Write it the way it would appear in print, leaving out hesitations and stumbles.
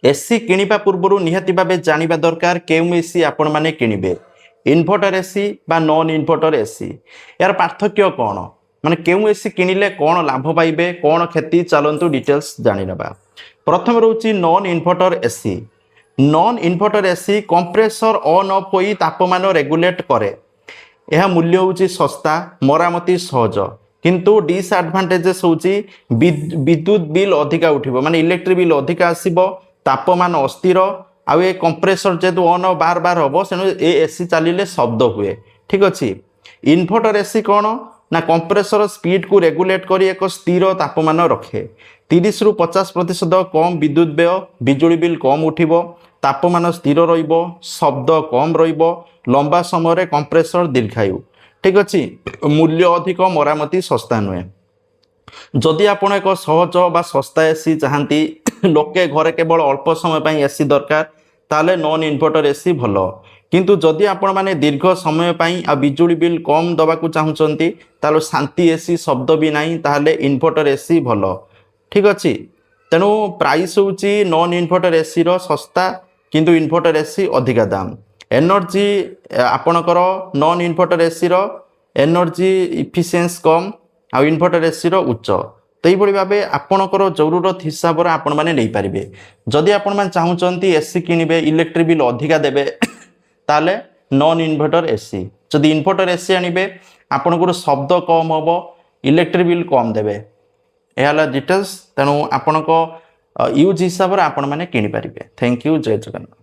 AC किनिबा पूर्व निहाती भावे जानिबा दरकार केउ एसी आपण माने किनिबे इन्भर्टर एसी बा नॉन इन्भर्टर एसी यार पार्थक्य कौन माने केउ एसी किनिले कौन लाभ पाइबे कौन क्षति चलतु डिटेल्स जानि नबा। प्रथम रोची non inverter AC. Non inverter AC compressor on off होई तापमान रेगुलेट करे। यह मूल्य होची सस्ता मरामती सहज किंतु डिसएडवांटेजेस होची विद्युत बिल अधिका उठिबो माने इलेक्ट्रिक बिल अधिका आसीबो तापमान अस्थिर आउ ए कंप्रेसर जेतु ऑन बार बार हम से ए एसी चलिले शब्द हुए ठीक अच्छे। इन्भर्टर एसी कौन ना कंप्रेसर स्पीड को रेगुलेट कर एक स्थिर तापमान रखे 30 रु 50% कम विद्युत व्यय बिजुली बिल कम उठिबो तापमान स्थिर रहिबो शब्द कम रहिबो लंबा समय कंप्रेसर दीर्घायु ठीक अच्छे। मूल्य अधिक मरामती सस्ता नुहे। जदि आपण एक सहज बा सस्ता एसी चाहती लोके घरे केवल अल्प समय पर एसी दरकार ताले नॉन इन्भर्टर एसी भल किंतु जदि आपण माने दीर्घ समय पर आ बिजुली बिल कम दबा को चाहूँगी तालो शांति एसी शब्द भी नहीं ताले इन्भर्टर एसी भल ठीक अच्छे। तेणु प्राइस होची नॉन इन्भर्टर एसी रो सस्ता किंतु इन्भर्टर एसी अधिका दाम। एनर्जी आपणकर नॉन इन्भर्टर एसी रो एनर्जी इफिशिएंसी कम आ इन्भर्टर एसी रो उच्च तो ये भाव आपणकर जरूरत हिसाब से आपण मैंने नहीं पारे। जदि आपण मैंने चाहूँगी एसी किणवे इलेक्ट्रिक बिल अधिका देवे ताले नॉन इन्भर्टर एसी जदि इन्भर्टर एसी आनिबे आपणकर शब्द कम हम इलेक्ट्रिक बिल कम देवे यह डिटेल्स। तेणु आपण यूज हिसाब से आपण मैंने किनी पारे। थैंक यू जय जगन्नाथ।